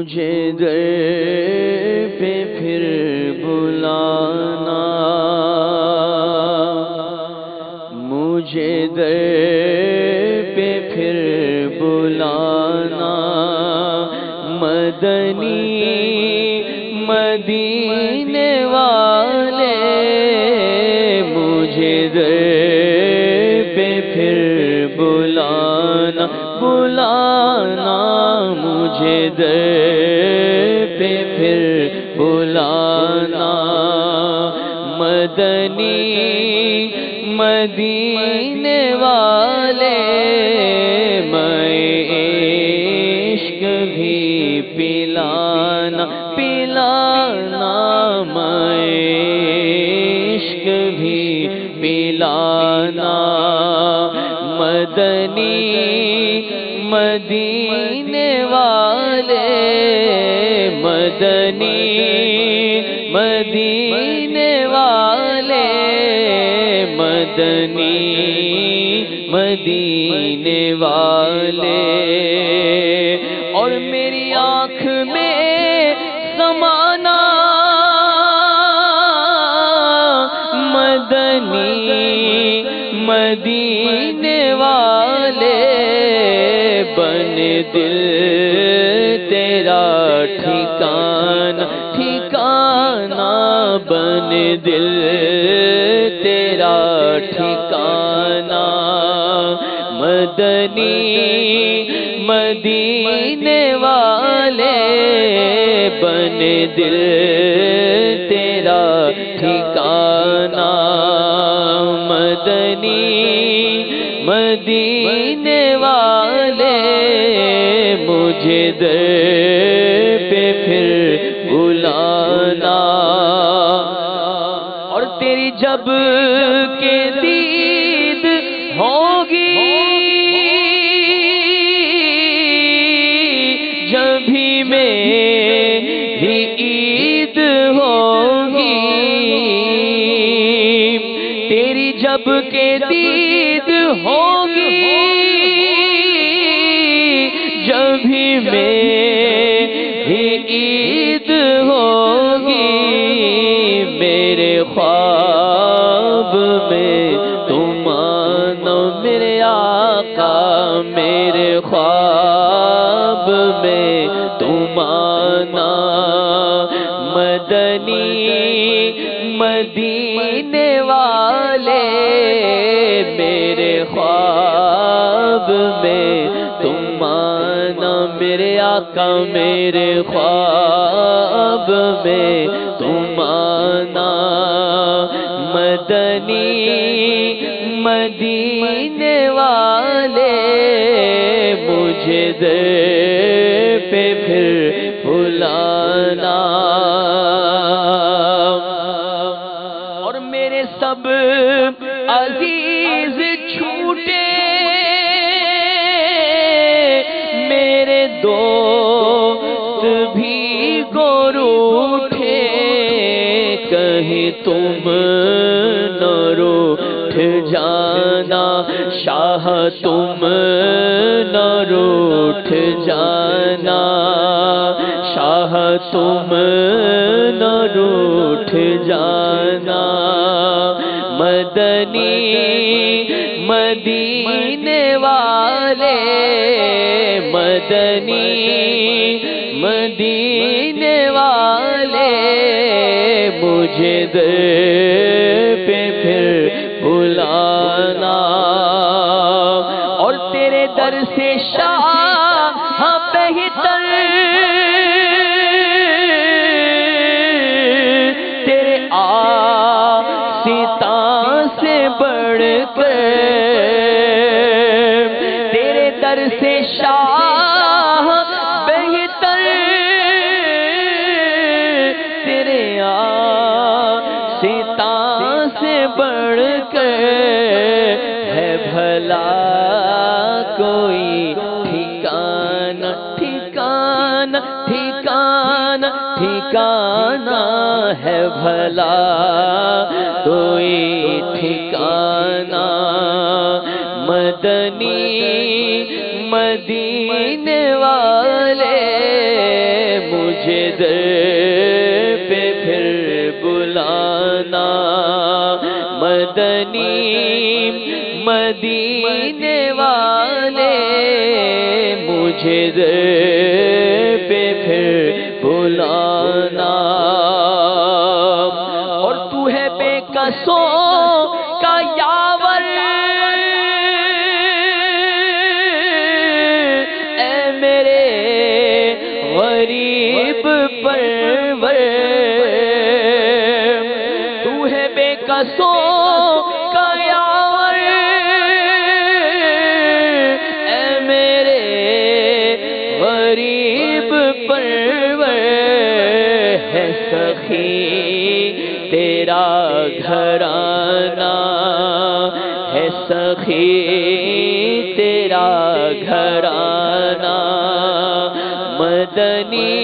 مجھے در پہ پھر بلانا، مجھے در پہ پھر بلانا، مدنی مدینے والے مجھے در پہ پھر بلانا، بلانا مجھے در پہ پھر بلانا، مدنی مدینے والے میں عشق بھی پلانا، پلانا میں عشق بھی پلانا، مدنی مدینے والے مدنی مدینے والے مدنی مدینے والے، اور میری آنکھ میں سمانا مدنی مدینے والے، بن دل تیرا ٹھکانہ ٹھکانہ، بن دل تیرا ٹھکانہ، مدنی مدینے والے بن دل تیرا ٹھکانہ، مدنی مدینے والے مجھے در پہ پھر بلانا، اور تیری جب کہ دید ہوگی جب بھی میری عید ہوگی، تیری جب کہ دید ہوگی جب بھی میری عید ہوگی، میرے خواب میں تم آنا میرے آقا، میرے خواب میں تم آنا، مدنی مدینے والے میرے خواب میں تم آنا، میرے آقا میرے خواب میں تم آنا، مدنی مدینے والے مجھے در پہ پھر بلانا، اور میرے سب عزیز چھوٹے میرے دوست بھی گور اٹھے، کہیں تم نہ روٹھ جانا شاہ، تم نہ روٹھ جانا شاہ، تم نہ روٹھ جانا، مدنی مدینے والے مدنی مدینے والے مجھے در پہ پھر بلانا، اور تیرے در سے شاہ بہتر تیرے آستاں سے بڑھ کر، تیرے در سے شاہ بہتر تیرے آستاں سے بڑھ کر ہے بھلا کوئی ٹھکانہ ٹھکانہ ٹھکانہ ٹھکانہ، ہے بھلا کوئی ٹھکانہ، مدنی مدینے والے مدنی مدینے والے مجھے در پہ پھر بلانا، اور تو ہے بے قصوں کا یاور اے میرے غریب پرور، تو ہے بے قصوں کا یاور اے میرے غریب پرور، ہے سخی تیرا گھرانہ، ہے سخی تیرا گھرانہ، مدنی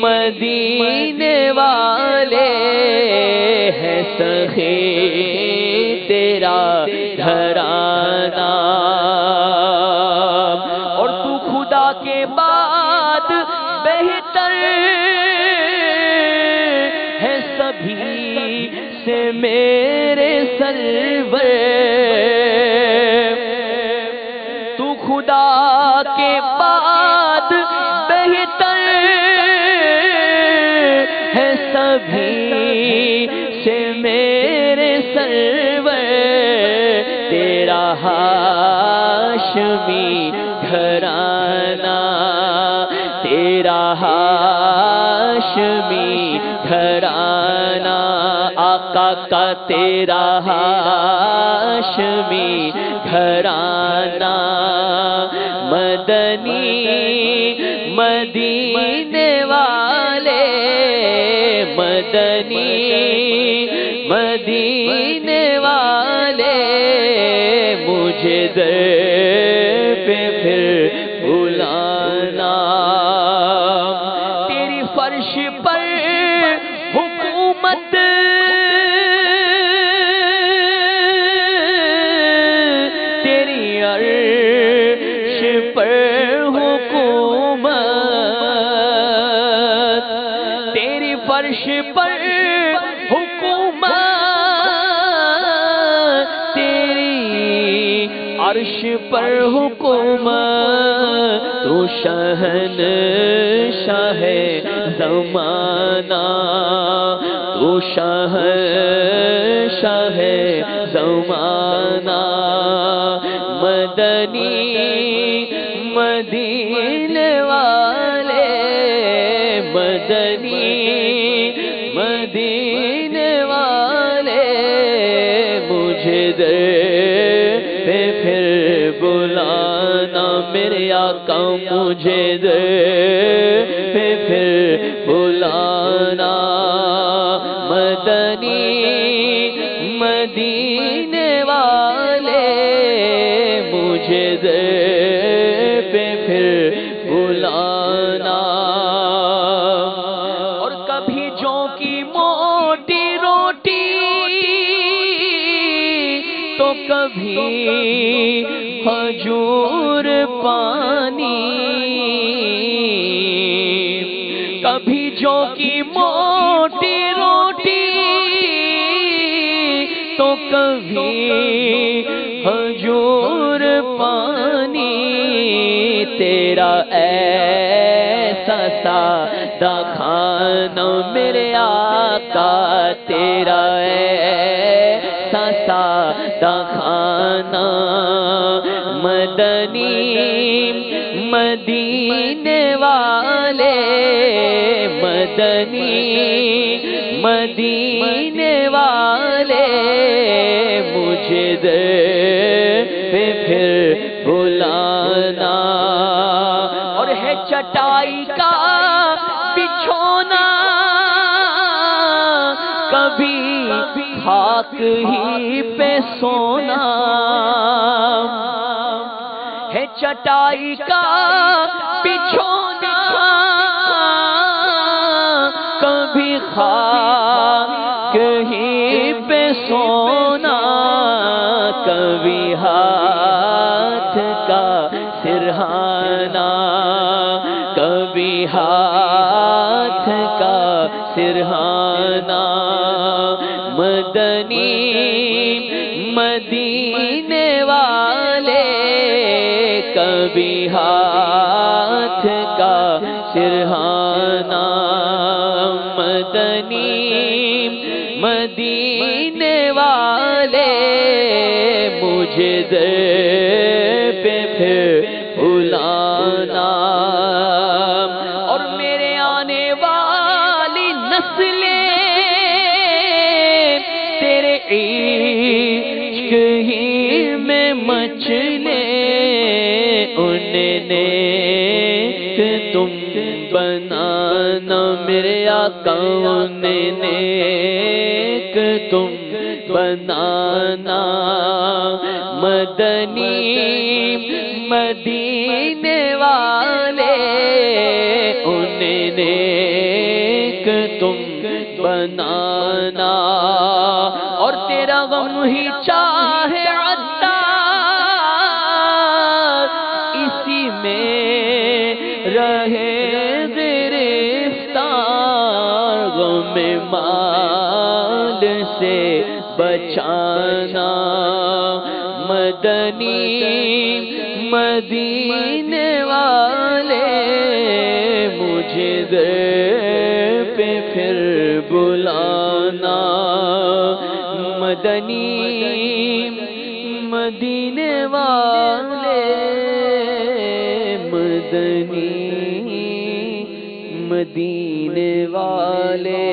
مدینے والے ہے سخی تیرا گھرانہ، اور تو خدا کے بعد بہتر ہے سبھی سے میرے سرور، تو خدا کے بعد بہتر ہے سبھی سے میرے سرور، تیرا ہاشمی گھرانہ، تیرا ہاشمی گھرانہ، آقا کا تیرا ہاشمی گھرانہ، مدنی مدینے والے مدنی مدینے والے مجھے در پہ پھر بلانا، تیری فرش پر حکومت تیری عرش پر حکومت، تیری فرش پر حکومت تیری عرش پر حکومت، تو شہنشاہ زمانہ، تو شہنشاہ زمانہ، مدنی مدینے والے مدنی مدینے والے مجھے در پہ پھر بلانا، میرے آقا مجھے در پہ پھر بلانا، مدنی مدینے والے مجھے در پہ پھر بلانا، اور کبھی جو کی موٹی روٹی تو کبھی کھجور پانی، کبھی جو کی موٹی روٹی تو کبھی کھجور پانی، تیرا ایسا سادہ کھانا میرے آقا، تیرا ایسا سادہ کھانا، مدنی مدینے والے مدنی مدینے والے مجھے در پہ پھر بلانا، اور ہے چٹائی کا بچھونا کبھی خاک ہی پہ سونا، ہے چٹائی کا بچھونا کبھی خاک ہی پہ سونا، کبھی ہاتھ کا سرہانا، کبھی ہاتھ کا سرہانا، مدنی کا سرہانہ مدنی مدینے والے مجھے در پہ پھر بلانا، اور میرے آنے والی نسلیں تیرے عشق ہی میں مچلے، انہیں نیک تم بنانا میرے آقا، انہیں نیک تم بنانا، مدنی مدینے والے انہیں نیک تم بنانا، اور تیرا غم ہی چاہے عطار اسی میں رہے گرفتار، غم مال سے بچانا، مدنی مدینے والے مجھے در پہ پھر بلانا، مدنی مدینے والے، مدنی مدینے والے۔